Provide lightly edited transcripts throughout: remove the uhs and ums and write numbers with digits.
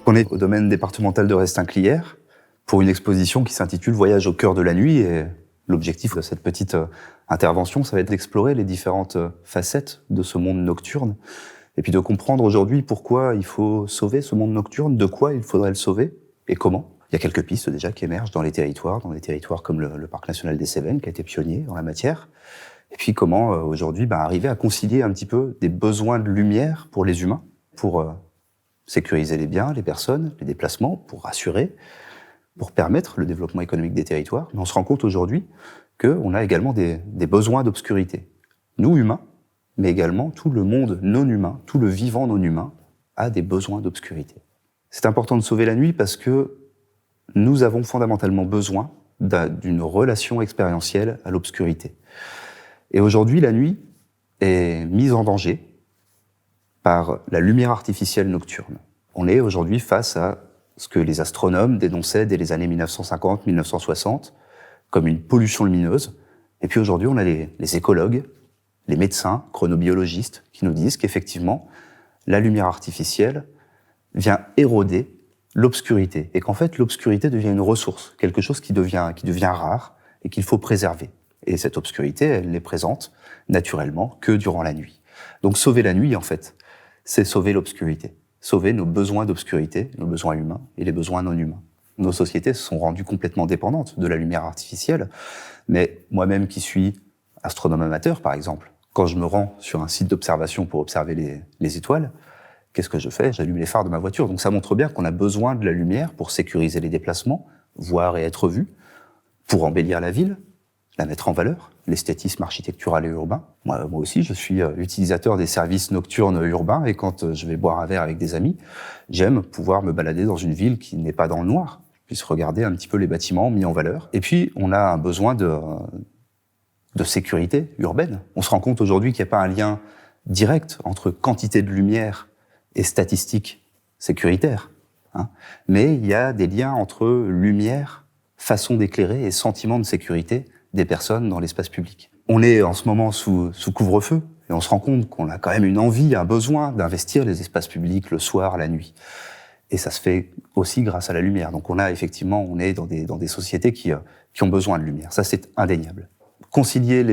On est au domaine départemental de Restinclières pour une exposition qui s'intitule « Voyage au cœur de la nuit ». Et l'objectif de cette petite intervention, ça va être d'explorer les différentes facettes de ce monde nocturne et puis de comprendre aujourd'hui pourquoi il faut sauver ce monde nocturne, de quoi il faudrait le sauver et comment. Il y a quelques pistes déjà qui émergent dans des territoires comme le Parc national des Cévennes, qui a été pionnier en la matière. Et puis comment aujourd'hui arriver à concilier un petit peu des besoins de lumière pour les humains, pour sécuriser les biens, les personnes, les déplacements, pour rassurer, pour permettre le développement économique des territoires. Mais on se rend compte aujourd'hui qu'on a également des besoins d'obscurité. Nous, humains, mais également tout le monde non humain, tout le vivant non humain a des besoins d'obscurité. C'est important de sauver la nuit parce que nous avons fondamentalement besoin d'une relation expérientielle à l'obscurité. Et aujourd'hui, la nuit est mise en danger par la lumière artificielle nocturne. On est aujourd'hui face à ce que les astronomes dénonçaient dès les années 1950-1960 comme une pollution lumineuse. Et puis aujourd'hui, on a les écologues, les médecins, chronobiologistes, qui nous disent qu'effectivement, la lumière artificielle vient éroder l'obscurité, et qu'en fait, l'obscurité devient une ressource, quelque chose qui devient rare et qu'il faut préserver. Et cette obscurité, elle n'est présente naturellement que durant la nuit. Donc sauver la nuit, en fait, c'est sauver l'obscurité, sauver nos besoins d'obscurité, nos besoins humains et les besoins non humains. Nos sociétés se sont rendues complètement dépendantes de la lumière artificielle, mais moi-même qui suis astronome amateur, par exemple, quand je me rends sur un site d'observation pour observer les étoiles, qu'est-ce que je fais? J'allume les phares de ma voiture. Donc ça montre bien qu'on a besoin de la lumière pour sécuriser les déplacements, voir et être vu, pour embellir la ville, la mettre en valeur, l'esthétisme architectural et urbain. Moi aussi, je suis utilisateur des services nocturnes urbains, et quand je vais boire un verre avec des amis, j'aime pouvoir me balader dans une ville qui n'est pas dans le noir, je puisse regarder un petit peu les bâtiments mis en valeur. Et puis, on a un besoin de sécurité urbaine. On se rend compte aujourd'hui qu'il n'y a pas un lien direct entre quantité de lumière et statistiques sécuritaires, mais il y a des liens entre lumière, façon d'éclairer et sentiment de sécurité des personnes dans l'espace public. On est en ce moment sous couvre-feu, et on se rend compte qu'on a quand même une envie, un besoin d'investir les espaces publics le soir, la nuit. Et ça se fait aussi grâce à la lumière. Donc on est dans des sociétés qui ont besoin de lumière. Ça, c'est indéniable. Concilier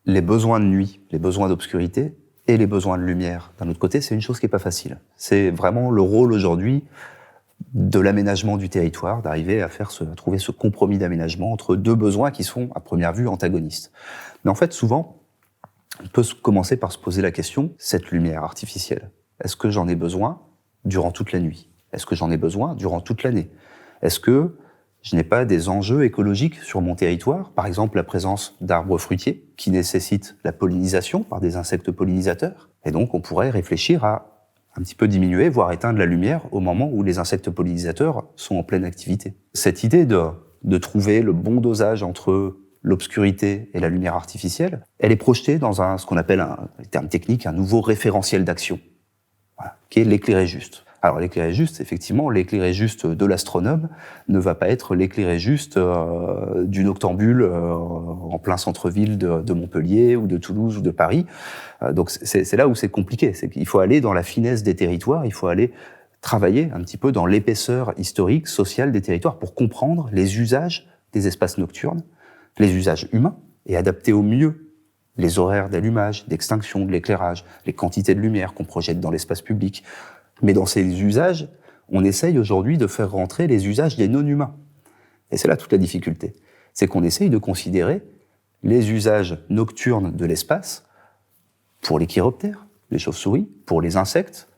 les besoins de nuit, les besoins d'obscurité et les besoins de lumière, d'un autre côté, c'est une chose qui n'est pas facile. C'est vraiment le rôle aujourd'hui de l'aménagement du territoire, d'arriver à trouver ce compromis d'aménagement entre deux besoins qui sont, à première vue, antagonistes. Mais en fait, souvent, on peut commencer par se poser la question, cette lumière artificielle, est-ce que j'en ai besoin durant toute la nuit? Est-ce que j'en ai besoin durant toute l'année? Est-ce que je n'ai pas des enjeux écologiques sur mon territoire, par exemple la présence d'arbres fruitiers qui nécessitent la pollinisation par des insectes pollinisateurs? Et donc on pourrait réfléchir à un petit peu diminuer, voire éteindre la lumière au moment où les insectes pollinisateurs sont en pleine activité. Cette idée de trouver le bon dosage entre l'obscurité et la lumière artificielle, elle est projetée dans ce qu'on appelle, un terme technique, un nouveau référentiel d'action, qui est l'éclairé juste. Alors l'éclairé juste, effectivement, l'éclairé juste de l'astronome ne va pas être l'éclairé juste du noctambule en plein centre-ville de Montpellier ou de Toulouse ou de Paris. Donc c'est là où c'est compliqué, c'est qu'il faut aller dans la finesse des territoires, il faut aller travailler un petit peu dans l'épaisseur historique, sociale des territoires pour comprendre les usages des espaces nocturnes, les usages humains, et adapter au mieux les horaires d'allumage, d'extinction, de l'éclairage, les quantités de lumière qu'on projette dans l'espace public. Mais dans ces usages, on essaye aujourd'hui de faire rentrer les usages des non-humains. Et c'est là toute la difficulté. C'est qu'on essaye de considérer les usages nocturnes de l'espace pour les chiroptères, les chauves-souris, pour les insectes,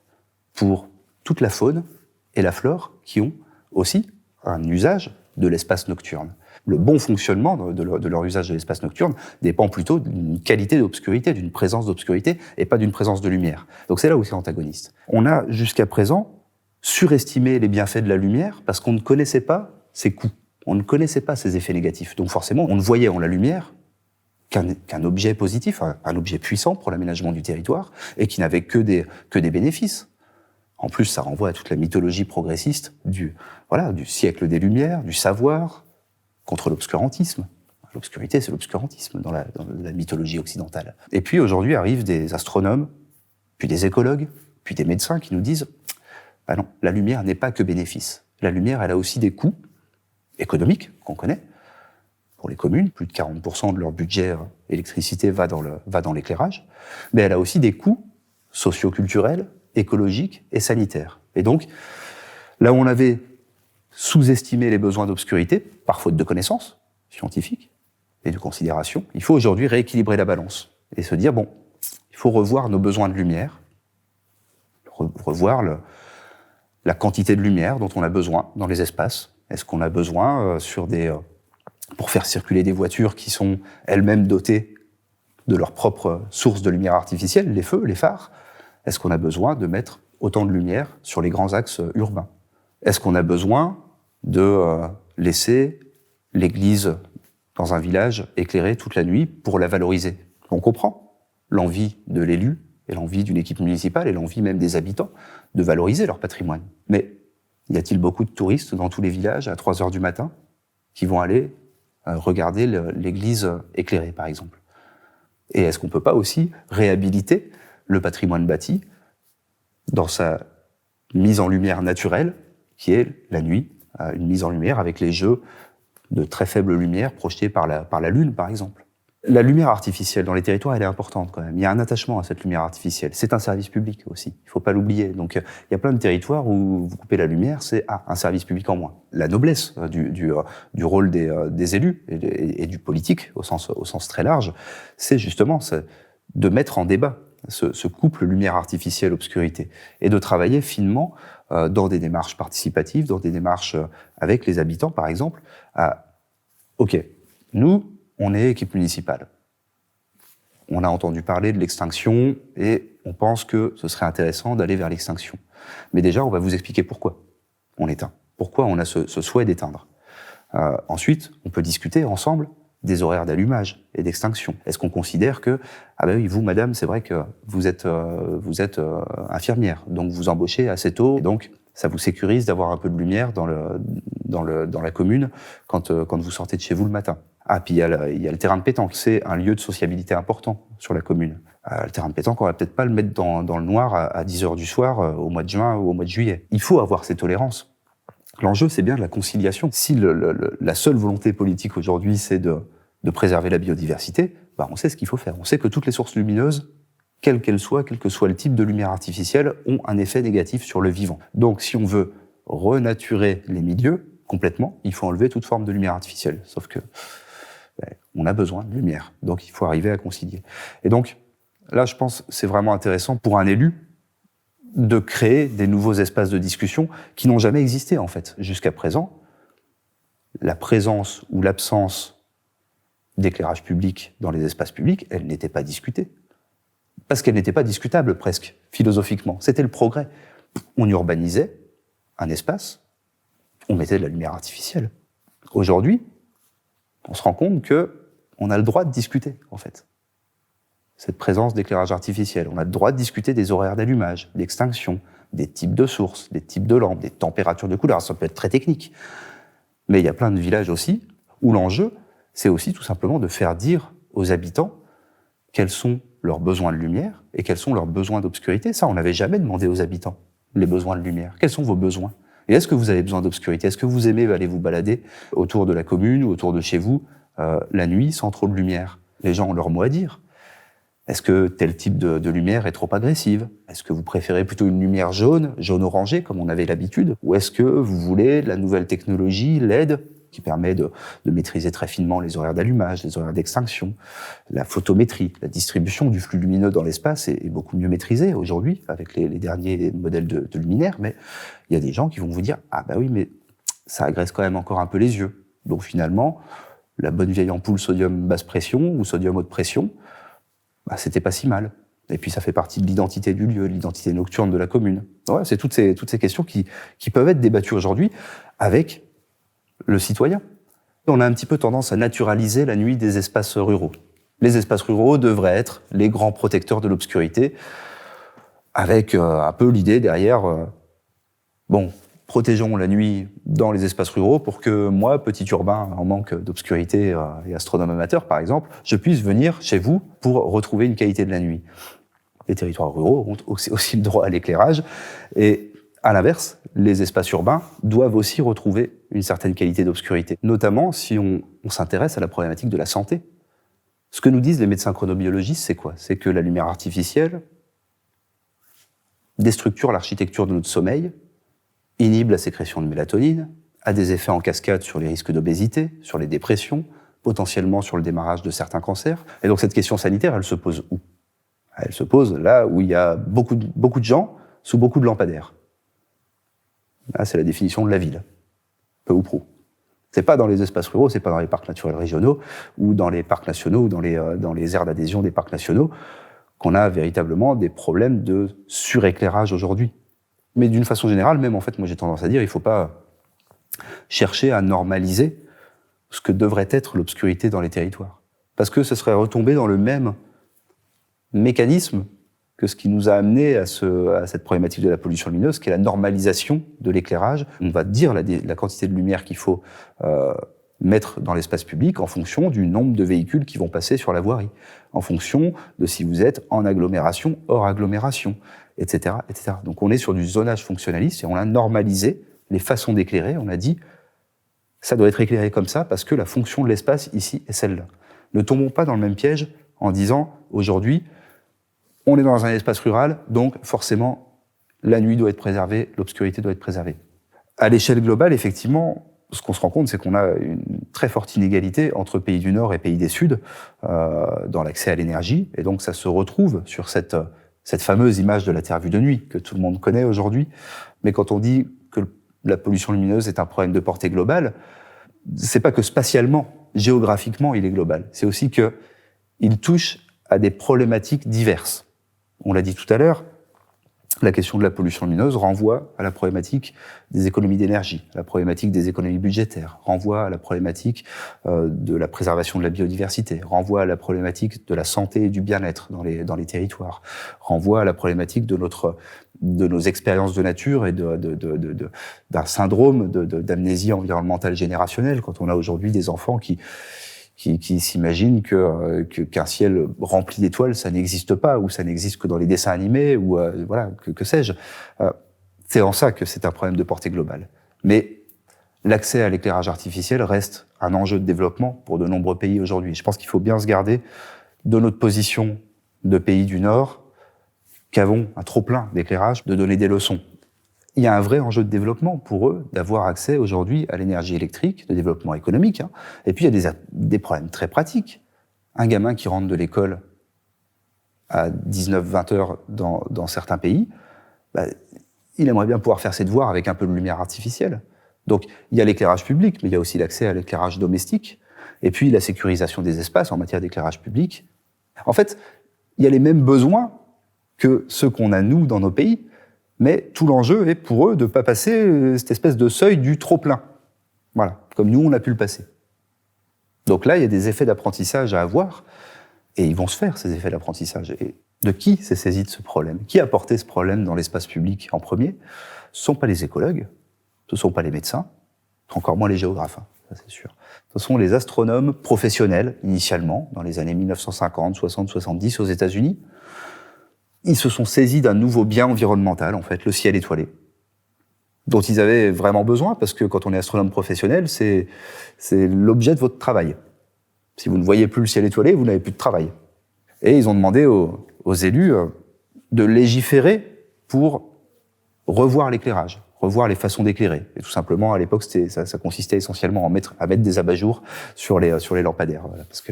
pour toute la faune et la flore qui ont aussi un usage de l'espace nocturne. Le bon fonctionnement de leur usage de l'espace nocturne dépend plutôt d'une qualité d'obscurité, d'une présence d'obscurité, et pas d'une présence de lumière. Donc c'est là où c'est antagoniste. On a jusqu'à présent surestimé les bienfaits de la lumière parce qu'on ne connaissait pas ses coûts, on ne connaissait pas ses effets négatifs. Donc forcément, on ne voyait en la lumière qu'un objet positif, un objet puissant pour l'aménagement du territoire, et qui n'avait que des bénéfices. En plus, ça renvoie à toute la mythologie progressiste du siècle des Lumières, du savoir, contre l'obscurantisme. L'obscurité, c'est l'obscurantisme dans la mythologie occidentale. Et puis aujourd'hui arrivent des astronomes, puis des écologues, puis des médecins qui nous disent Ah non, la lumière n'est pas que bénéfice. La lumière, elle a aussi des coûts économiques qu'on connaît. Pour les communes, plus de 40% de leur budget électricité va dans l'éclairage. Mais elle a aussi des coûts socio-culturels, écologiques et sanitaires. Et donc, là où on avait sous-estimé les besoins d'obscurité, par faute de connaissances scientifiques et de considération, il faut aujourd'hui rééquilibrer la balance et se dire, bon, il faut revoir nos besoins de lumière, revoir la quantité de lumière dont on a besoin dans les espaces. Est-ce qu'on a besoin pour faire circuler des voitures qui sont elles-mêmes dotées de leur propre source de lumière artificielle, les feux, les phares? Est-ce qu'on a besoin de mettre autant de lumière sur les grands axes urbains? Est-ce qu'on a besoin de laisser l'église dans un village éclairée toute la nuit pour la valoriser? On comprend l'envie de l'élu et l'envie d'une équipe municipale et l'envie même des habitants de valoriser leur patrimoine. Mais y a-t-il beaucoup de touristes dans tous les villages à 3 heures du matin qui vont aller regarder l'église éclairée, par exemple? Et est-ce qu'on ne peut pas aussi réhabiliter le patrimoine bâti dans sa mise en lumière naturelle, qui est la nuit, une mise en lumière avec les jeux de très faible lumière projetés par la Lune, par exemple? La lumière artificielle dans les territoires, elle est importante quand même. Il y a un attachement à cette lumière artificielle. C'est un service public aussi, il ne faut pas l'oublier. Donc il y a plein de territoires où vous coupez la lumière, c'est un service public en moins. La noblesse du rôle des élus et du politique, au sens très large, c'est justement de mettre en débat ce couple lumière artificielle-obscurité et de travailler finement dans des démarches participatives, dans des démarches avec les habitants, par exemple, OK, nous, on est équipe municipale. On a entendu parler de l'extinction et on pense que ce serait intéressant d'aller vers l'extinction. Mais déjà, on va vous expliquer pourquoi on éteint, pourquoi on a ce souhait d'éteindre. Ensuite, on peut discuter ensemble des horaires d'allumage et d'extinction. Est-ce qu'on considère que, ah ben oui, vous, madame, c'est vrai que vous êtes infirmière, donc vous embauchez assez tôt, et donc ça vous sécurise d'avoir un peu de lumière dans la commune quand vous sortez de chez vous le matin. Ah, puis il y a le terrain de pétanque. C'est un lieu de sociabilité important sur la commune. Le terrain de pétanque, on va peut-être pas le mettre dans le noir à 10 heures du soir au mois de juin ou au mois de juillet. Il faut avoir ces tolérances. L'enjeu, c'est bien de la conciliation. Si la seule volonté politique aujourd'hui, c'est de préserver la biodiversité, on sait ce qu'il faut faire. On sait que toutes les sources lumineuses, quelles qu'elles soient, quel que soit le type de lumière artificielle, ont un effet négatif sur le vivant. Donc, si on veut renaturer les milieux complètement, il faut enlever toute forme de lumière artificielle. Sauf que on a besoin de lumière, donc il faut arriver à concilier. Et donc, là, je pense que c'est vraiment intéressant pour un élu de créer des nouveaux espaces de discussion qui n'ont jamais existé, en fait. Jusqu'à présent, la présence ou l'absence d'éclairage public dans les espaces publics, elle n'était pas discutée. Parce qu'elle n'était pas discutable, presque, philosophiquement. C'était le progrès. On urbanisait un espace, on mettait de la lumière artificielle. Aujourd'hui, on se rend compte qu'on a le droit de discuter, en fait. Cette présence d'éclairage artificiel. On a le droit de discuter des horaires d'allumage, d'extinction, des types de sources, des types de lampes, des températures de couleurs. Ça peut être très technique. Mais il y a plein de villages aussi où l'enjeu, c'est aussi tout simplement de faire dire aux habitants quels sont leurs besoins de lumière et quels sont leurs besoins d'obscurité. Ça, on n'avait jamais demandé aux habitants les besoins de lumière. Quels sont vos besoins ? Et est-ce que vous avez besoin d'obscurité ? Est-ce que vous aimez aller vous balader autour de la commune ou autour de chez vous la nuit sans trop de lumière ? Les gens ont leur mot à dire. Est-ce que tel type de lumière est trop agressive ? Est-ce que vous préférez plutôt une lumière jaune-orangée, comme on avait l'habitude ? Ou est-ce que vous voulez la nouvelle technologie LED, qui permet de maîtriser très finement les horaires d'allumage, les horaires d'extinction, la photométrie, la distribution du flux lumineux dans l'espace est beaucoup mieux maîtrisée aujourd'hui avec les derniers modèles de luminaires, mais il y a des gens qui vont vous dire « Ah bah oui, mais ça agresse quand même encore un peu les yeux. » Donc finalement, la bonne vieille ampoule sodium basse pression ou sodium haute pression, c'était pas si mal. Et puis ça fait partie de l'identité du lieu, de l'identité nocturne de la commune. Ouais, c'est toutes ces questions qui peuvent être débattues aujourd'hui avec le citoyen. On a un petit peu tendance à naturaliser la nuit des espaces ruraux. Les espaces ruraux devraient être les grands protecteurs de l'obscurité, avec un peu l'idée derrière, protégeons la nuit dans les espaces ruraux pour que moi, petit urbain en manque d'obscurité et astronome amateur par exemple, je puisse venir chez vous pour retrouver une qualité de la nuit. Les territoires ruraux ont aussi le droit à l'éclairage et À l'inverse, les espaces urbains doivent aussi retrouver une certaine qualité d'obscurité, notamment si on s'intéresse à la problématique de la santé. Ce que nous disent les médecins chronobiologistes, c'est quoi? C'est que la lumière artificielle déstructure l'architecture de notre sommeil, inhibe la sécrétion de mélatonine, a des effets en cascade sur les risques d'obésité, sur les dépressions, potentiellement sur le démarrage de certains cancers. Et donc cette question sanitaire, elle se pose où? Elle se pose là où il y a beaucoup de gens sous beaucoup de lampadaires. Là, c'est la définition de la ville, peu ou prou. C'est pas dans les espaces ruraux, c'est pas dans les parcs naturels régionaux, ou dans les parcs nationaux, ou dans les aires d'adhésion des parcs nationaux, qu'on a véritablement des problèmes de suréclairage aujourd'hui. Mais d'une façon générale, même en fait, moi j'ai tendance à dire, il faut pas chercher à normaliser ce que devrait être l'obscurité dans les territoires. Parce que ce serait retomber dans le même mécanisme que ce qui nous a amené à cette problématique de la pollution lumineuse, qui est la normalisation de l'éclairage. On va dire la quantité de lumière qu'il faut mettre dans l'espace public en fonction du nombre de véhicules qui vont passer sur la voirie, en fonction de si vous êtes en agglomération, hors agglomération, etc., etc. Donc on est sur du zonage fonctionnaliste et on a normalisé les façons d'éclairer. On a dit, ça doit être éclairé comme ça parce que la fonction de l'espace ici est celle-là. Ne tombons pas dans le même piège en disant, aujourd'hui, on est dans un espace rural, donc forcément, la nuit doit être préservée, l'obscurité doit être préservée. À l'échelle globale, effectivement, ce qu'on se rend compte, c'est qu'on a une très forte inégalité entre pays du Nord et pays des Sud dans l'accès à l'énergie. Et donc, ça se retrouve sur cette fameuse image de la Terre vue de nuit que tout le monde connaît aujourd'hui. Mais quand on dit que la pollution lumineuse est un problème de portée globale, c'est pas que spatialement, géographiquement, il est global. C'est aussi qu'il touche à des problématiques diverses. On l'a dit tout à l'heure, la question de la pollution lumineuse renvoie à la problématique des économies d'énergie, à la problématique des économies budgétaires, renvoie à la problématique de la préservation de la biodiversité, renvoie à la problématique de la santé et du bien-être dans les territoires, renvoie à la problématique de nos expériences de nature et d'un syndrome d'amnésie environnementale générationnelle, quand on a aujourd'hui des enfants qui s'imaginent qu'un ciel rempli d'étoiles, ça n'existe pas, ou ça n'existe que dans les dessins animés, ou voilà, que sais-je. C'est en ça que c'est un problème de portée globale. Mais l'accès à l'éclairage artificiel reste un enjeu de développement pour de nombreux pays aujourd'hui. Je pense qu'il faut bien se garder de notre position de pays du Nord, qu'avons un trop-plein d'éclairage, de donner des leçons. Il y a un vrai enjeu de développement pour eux d'avoir accès aujourd'hui à l'énergie électrique, de développement économique. Hein. Et puis il y a des problèmes très pratiques. Un gamin qui rentre de l'école à 19-20 heures dans certains pays, il aimerait bien pouvoir faire ses devoirs avec un peu de lumière artificielle. Donc il y a l'éclairage public, mais il y a aussi l'accès à l'éclairage domestique. Et puis la sécurisation des espaces en matière d'éclairage public. En fait, il y a les mêmes besoins que ceux qu'on a nous dans nos pays. Mais tout l'enjeu est pour eux de ne pas passer cette espèce de seuil du trop-plein. Voilà, comme nous, on a pu le passer. Donc là, il y a des effets d'apprentissage à avoir, et ils vont se faire, ces effets d'apprentissage. Et de qui s'est saisi de ce problème? Qui a porté ce problème dans l'espace public en premier? Ce ne sont pas les écologues, ce ne sont pas les médecins, encore moins les géographes, hein, ça c'est sûr. Ce sont les astronomes professionnels, initialement, dans les années 1950, 60, 70 aux États-Unis. Ils se sont saisis d'un nouveau bien environnemental, en fait, le ciel étoilé, dont ils avaient vraiment besoin, parce que quand on est astronome professionnel, c'est l'objet de votre travail. Si vous ne voyez plus le ciel étoilé, vous n'avez plus de travail. Et ils ont demandé aux élus de légiférer pour revoir l'éclairage, revoir les façons d'éclairer. Et tout simplement, à l'époque, ça consistait essentiellement à mettre des abat-jours sur les lampadaires. Voilà, parce que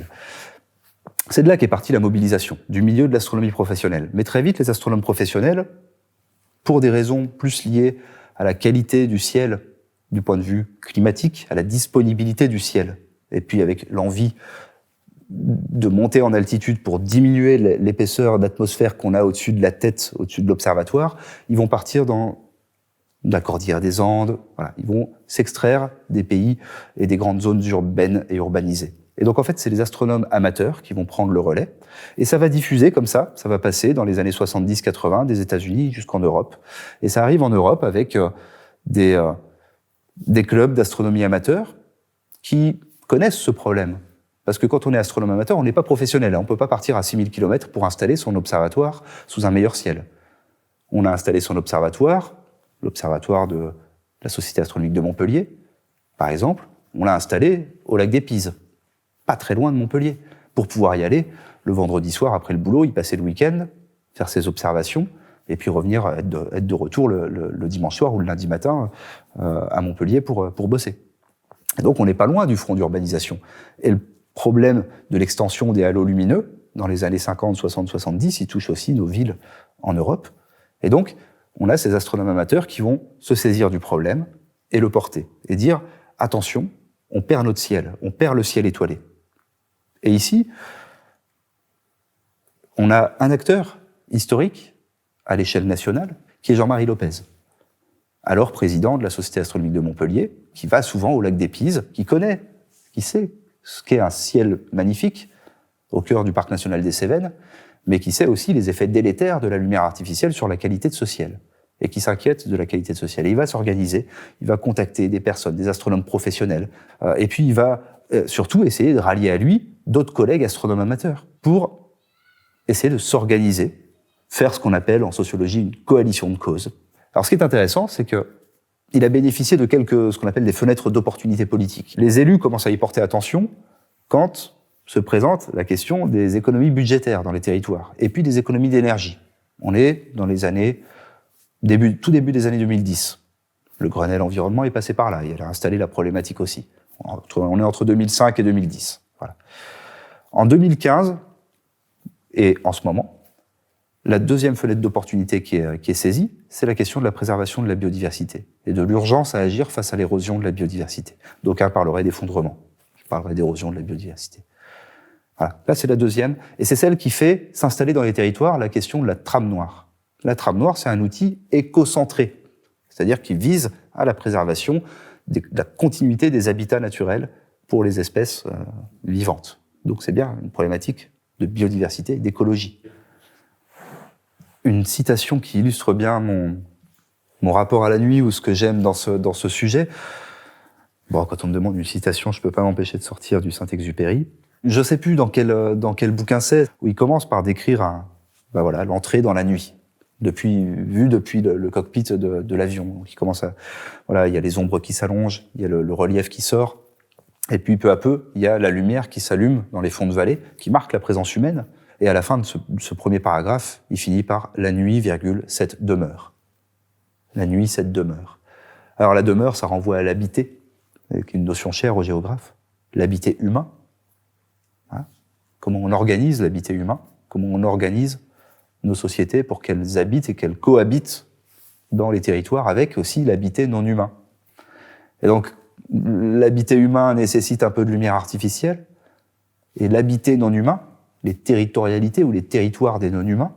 c'est de là qu'est partie la mobilisation, du milieu de l'astronomie professionnelle. Mais très vite, les astronomes professionnels, pour des raisons plus liées à la qualité du ciel, du point de vue climatique, à la disponibilité du ciel, et puis avec l'envie de monter en altitude pour diminuer l'épaisseur d'atmosphère qu'on a au-dessus de la tête, au-dessus de l'observatoire, ils vont partir dans la cordillère des Andes, voilà, ils vont s'extraire des pays et des grandes zones urbaines et urbanisées. Et donc, en fait, c'est les astronomes amateurs qui vont prendre le relais. Et ça va diffuser comme ça va passer dans les années 70-80 des États-Unis jusqu'en Europe. Et ça arrive en Europe avec des clubs d'astronomie amateur qui connaissent ce problème. Parce que quand on est astronome amateur, on n'est pas professionnel. On ne peut pas partir à 6000 km pour installer son observatoire sous un meilleur ciel. On a installé son observatoire l'observatoire de la Société astronomique de Montpellier, par exemple, on l'a installé au lac des Pises, pas très loin de Montpellier, pour pouvoir y aller le vendredi soir après le boulot, y passer le week-end, faire ses observations, et puis revenir, être de retour le dimanche soir ou le lundi matin à Montpellier pour bosser. Et donc on n'est pas loin du front d'urbanisation. Et le problème de l'extension des halos lumineux, dans les années 50, 60, 70, il touche aussi nos villes en Europe. Et donc, on a ces astronomes amateurs qui vont se saisir du problème et le porter, et dire « Attention, on perd notre ciel, on perd le ciel étoilé ». Et ici, on a un acteur historique à l'échelle nationale, qui est Jean-Marie Lopez, alors président de la Société astronomique de Montpellier, qui va souvent au lac des Pises, qui sait ce qu'est un ciel magnifique au cœur du parc national des Cévennes, mais qui sait aussi les effets délétères de la lumière artificielle sur la qualité de ce ciel, et qui s'inquiète de la qualité de ce ciel. Et il va s'organiser, il va contacter des personnes, des astronomes professionnels, et puis il va surtout essayer de rallier à lui d'autres collègues astronomes amateurs, pour essayer de s'organiser, faire ce qu'on appelle en sociologie une coalition de causes. Alors ce qui est intéressant, c'est qu'il a bénéficié de ce qu'on appelle des fenêtres d'opportunité politique. Les élus commencent à y porter attention quand se présente la question des économies budgétaires dans les territoires, et puis des économies d'énergie. On est dans les années, tout début des années 2010. Le Grenelle environnement est passé par là, il a installé la problématique aussi. On est entre 2005 et 2010. Voilà. En 2015, et en ce moment, la deuxième fenêtre d'opportunité qui est saisie, c'est la question de la préservation de la biodiversité et de l'urgence à agir face à l'érosion de la biodiversité. D'aucuns parleraient d'effondrement, je parlerais d'érosion de la biodiversité. Voilà. Là, c'est la deuxième, et c'est celle qui fait s'installer dans les territoires la question de la trame noire. La trame noire, c'est un outil écocentré, c'est-à-dire qui vise à la préservation de la continuité des habitats naturels pour les espèces vivantes. Donc c'est bien une problématique de biodiversité et d'écologie. Une citation qui illustre bien mon rapport à la nuit ou ce que j'aime dans ce sujet. Bon, quand on me demande une citation, je peux pas m'empêcher de sortir du Saint-Exupéry. Je sais plus dans quel bouquin c'est, où il commence par décrire l'entrée dans la nuit, vue depuis le cockpit de l'avion. Il commence il y a les ombres qui s'allongent, il y a le relief qui sort, et puis peu à peu, il y a la lumière qui s'allume dans les fonds de vallée, qui marque la présence humaine. Et à la fin de ce premier paragraphe, il finit par « La nuit, cette demeure ». La nuit, cette demeure. Alors la demeure, ça renvoie à l'habité, qui est une notion chère aux géographes. L'habité humain. Hein, comment on organise l'habité humain, comment on organise nos sociétés pour qu'elles habitent et qu'elles cohabitent dans les territoires avec aussi l'habité non humain. Et donc, l'habité humain nécessite un peu de lumière artificielle, et l'habité non humain, les territorialités ou les territoires des non-humains,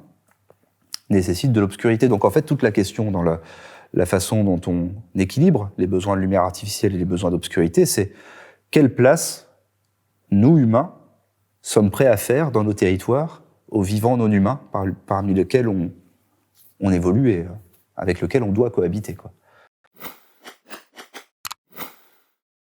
nécessitent de l'obscurité. Donc en fait, toute la question dans la façon dont on équilibre les besoins de lumière artificielle et les besoins d'obscurité, c'est quelle place nous, humains, sommes prêts à faire dans nos territoires aux vivants non-humains parmi lesquels on évolue et avec lesquels on doit cohabiter, quoi.